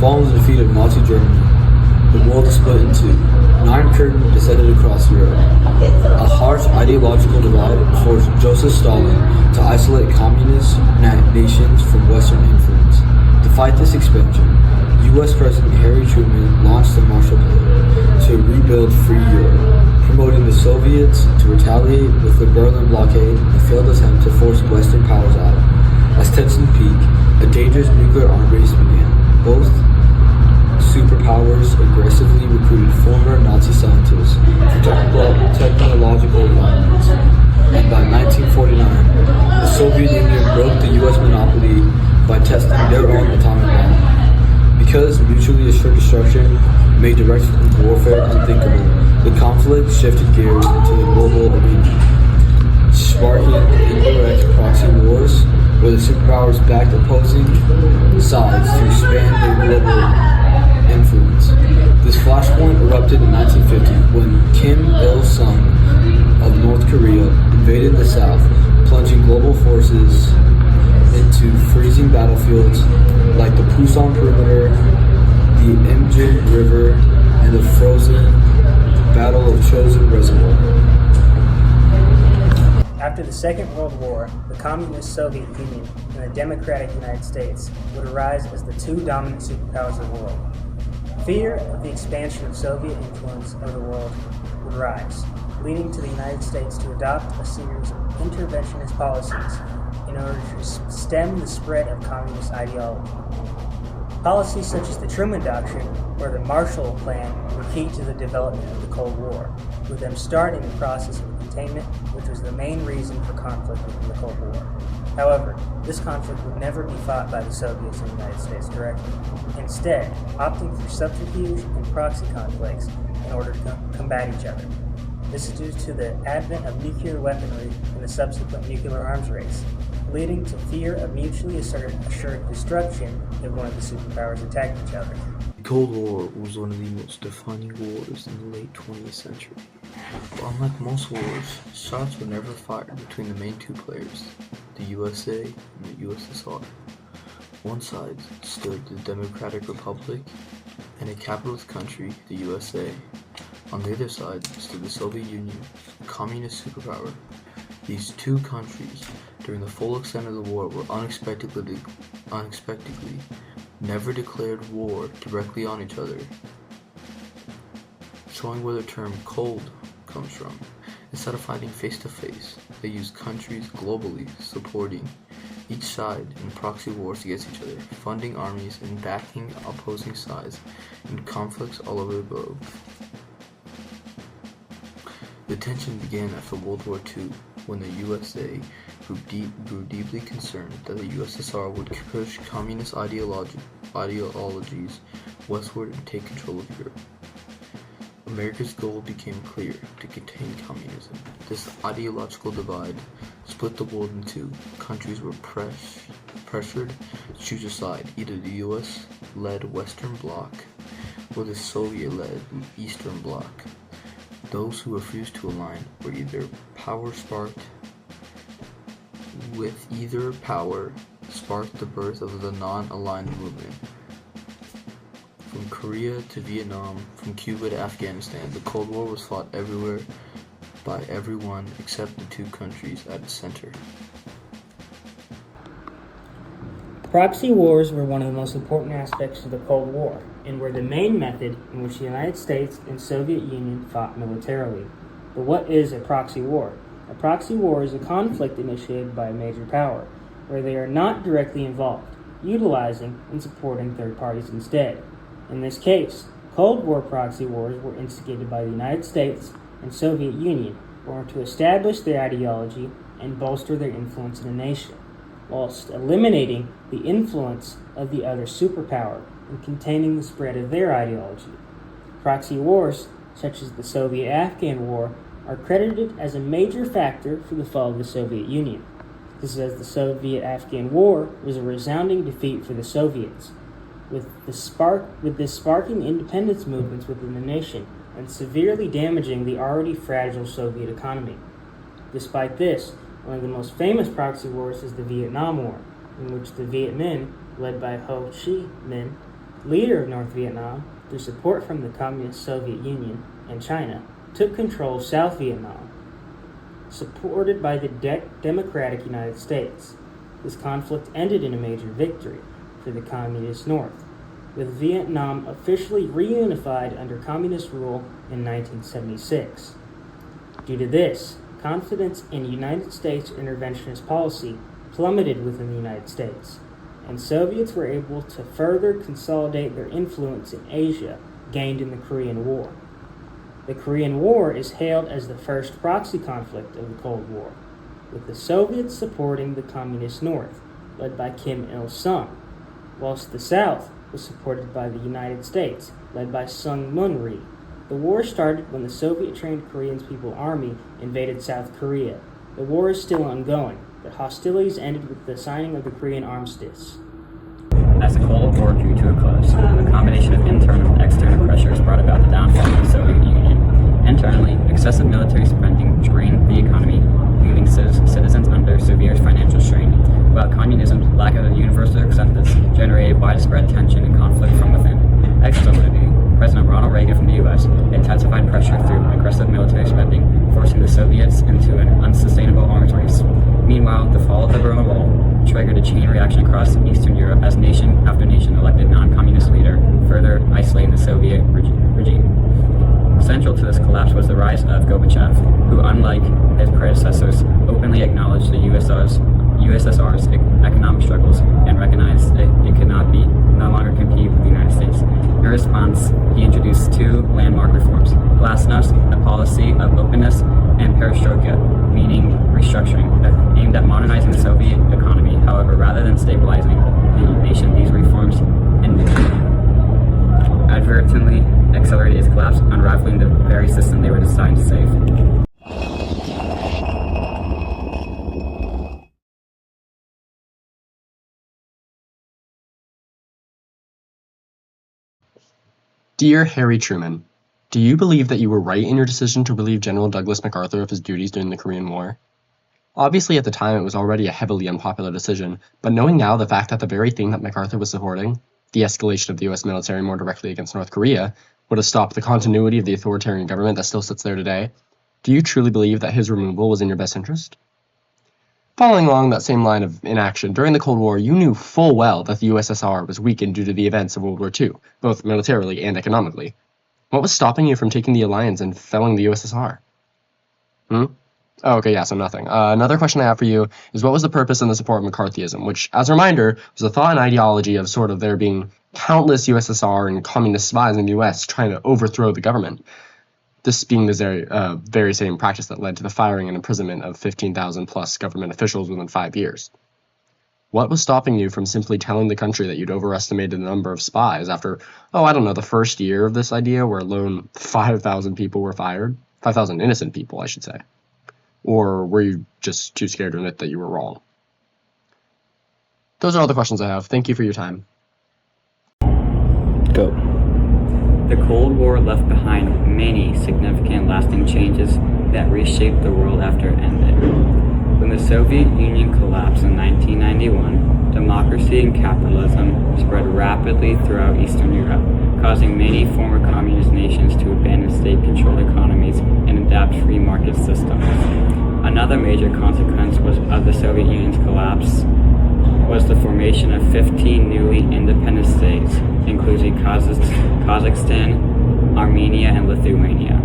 Following the defeat of Nazi Germany, the world is split in two. An Iron Curtain descended across Europe. A harsh ideological divide forced Joseph Stalin to isolate communist nations from Western influence. To fight this expansion, U.S. President Harry Truman launched the Marshall Plan to rebuild free Europe, promoting the Soviets to retaliate with the Berlin blockade and a failed attempt to force Western powers out. As tensions peaked, a dangerous nuclear arms race began. Both superpowers aggressively recruited former Nazi scientists for technological alliance. And by 1949, the Soviet Union broke the U.S. monopoly by testing their own atomic bomb. Because mutually assured destruction made direct warfare unthinkable, the conflict shifted gears into the global arena, sparking indirect proxy wars where the superpowers backed opposing sides to expand their global influence. This flashpoint erupted in 1950 when Kim Il-sung of North Korea invaded the South, plunging global forces into freezing battlefields like the Pusan Perimeter, the Imjin River, and the frozen Battle of Chosin Reservoir. After the Second World War, the Communist Soviet Union and the Democratic United States would arise as the two dominant superpowers of the world. Fear of the expansion of Soviet influence over the world would rise, leading to the United States to adopt a series of interventionist policies in order to stem the spread of communist ideology. Policies such as the Truman Doctrine or the Marshall Plan were key to the development of the Cold War, with them starting the process of containment, which was the main reason for conflict within the Cold War. However, this conflict would never be fought by the Soviets and the United States directly, instead opting for subterfuge and proxy conflicts in order to combat each other. This is due to the advent of nuclear weaponry and the subsequent nuclear arms race, leading to fear of mutually assured destruction if one of the superpowers attacked each other. The Cold War was one of the most defining wars in the late 20th century. But unlike most wars, shots were never fired between the main two players, the USA and the USSR. One side stood the Democratic Republic and a capitalist country, the USA. On the other side stood the Soviet Union, a communist superpower. These two countries, during the full extent of the war, were unexpectedly never declared war directly on each other, showing where the term cold comes from. Instead of fighting face to face, they used countries globally supporting each side in proxy wars against each other, funding armies and backing opposing sides in conflicts all over the globe. The tension began after World War II, when the USA grew deeply concerned that the USSR would push communist ideologies westward and take control of Europe. America's goal became clear: to contain communism. This ideological divide split the world in two. Countries were pressured to choose a side, either the US-led Western Bloc or the Soviet-led Eastern Bloc. Those who refused to align were either power sparked the birth of the non-aligned movement. From Korea to Vietnam, from Cuba to Afghanistan, the Cold War was fought everywhere by everyone except the two countries at its center. Proxy wars were one of the most important aspects of the Cold War, and were the main method in which the United States and Soviet Union fought militarily. But what is a proxy war? A proxy war is a conflict initiated by a major power, where they are not directly involved, utilizing and supporting third parties instead. In this case, Cold War proxy wars were instigated by the United States and Soviet Union in order to establish their ideology and bolster their influence in a nation, whilst eliminating the influence of the other superpower and containing the spread of their ideology. Proxy wars, such as the Soviet-Afghan War, are credited as a major factor for the fall of the Soviet Union. This is as the Soviet-Afghan War was a resounding defeat for the Soviets, with this sparking independence movements within the nation and severely damaging the already fragile Soviet economy. Despite this, one of the most famous proxy wars is the Vietnam War, in which the Viet Minh, led by Ho Chi Minh, leader of North Vietnam, through support from the Communist Soviet Union and China, took control of South Vietnam, supported by the Democratic United States. This conflict ended in a major victory for the Communist North, with Vietnam officially reunified under communist rule in 1976. Due to this, confidence in United States interventionist policy plummeted within the United States, and Soviets were able to further consolidate their influence in Asia gained in the Korean War. The Korean War is hailed as the first proxy conflict of the Cold War, with the Soviets supporting the Communist North, led by Kim Il-sung, whilst the South was supported by the United States, led by Sung Moon-rhee. The war started when the Soviet-trained Korean People's Army invaded South Korea. The war is still ongoing, but hostilities ended with the signing of the Korean Armistice. As the Cold War drew to a close, a combination of internal and external pressures brought about the downfall of the Soviet Union. Internally, excessive military spending drained the economy, leaving citizens under severe financial strain, while communism's lack of universal acceptance generated widespread tension and conflict from within. Externally, President Ronald Reagan from the U.S. intensified pressure through aggressive military spending, forcing the Soviets into an unsustainable arms race. Meanwhile, the fall of the Berlin Wall triggered a chain reaction across Eastern Europe as nation after nation elected non-communist leader, further isolating the Soviet regime. Central to this collapse was the rise of Gorbachev, who, unlike his predecessors, openly acknowledged the USSR's economic struggles and recognized that it could no longer compete with the United States. In response, he introduced two landmark reforms: Glasnost, a policy of openness, and Perestroika, meaning restructuring, aimed at modernizing the Soviet economy. However, rather than stabilizing the nation, these reforms advertently accelerated its collapse, unraveling the very system they were designed to save. Dear Harry Truman, do you believe that you were right in your decision to relieve General Douglas MacArthur of his duties during the Korean War? Obviously, at the time, it was already a heavily unpopular decision, but knowing now the fact that the very thing that MacArthur was supporting, the escalation of the US military more directly against North Korea, would have stopped the continuity of the authoritarian government that still sits there today, do you truly believe that his removal was in your best interest? Following along that same line of inaction, during the Cold War, you knew full well that the USSR was weakened due to the events of World War II, both militarily and economically. What was stopping you from taking the alliance and felling the USSR? Oh, okay, yeah, so nothing. Another question I have for you is, what was the purpose and the support of McCarthyism, which, as a reminder, was a thought and ideology of sort of there being countless USSR and communist spies in the US trying to overthrow the government. This being the very same practice that led to the firing and imprisonment of 15,000 plus government officials within 5 years. What was stopping you from simply telling the country that you'd overestimated the number of spies after, the first year of this idea, where alone 5,000 people were fired? 5,000 innocent people, I should say. Or were you just too scared to admit that you were wrong? Those are all the questions I have. Thank you for your time. Go. The Cold War left behind many significant lasting changes that reshaped the world after it ended. When the Soviet Union collapsed in 1991, democracy and capitalism spread rapidly throughout Eastern Europe, causing many former communist nations to abandon state-controlled economies and adapt free market systems. Another major consequence of the Soviet Union's collapse was the formation of 15 newly independent states, including Kazakhstan, Armenia, and Lithuania,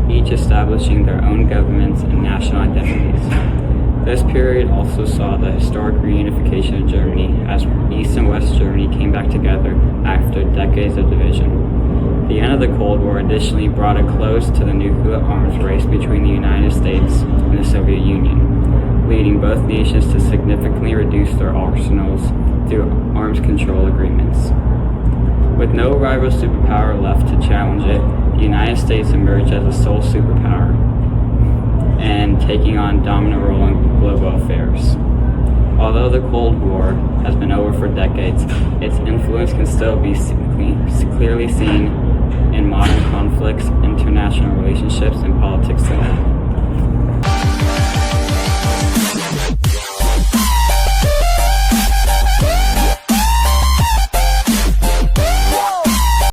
each establishing their own governments and national identities. This period also saw the historic reunification of Germany as East and West Germany came back together after decades of division. The end of the Cold War additionally brought a close to the nuclear arms race between the United States and the Soviet Union, leading both nations to significantly reduce their arsenals through arms control agreements. With no rival superpower left to challenge it, the United States emerged as a sole superpower and taking on dominant role in global affairs. Although the Cold War has been over for decades, its influence can still be clearly seen in modern conflicts, international relationships, and politics today.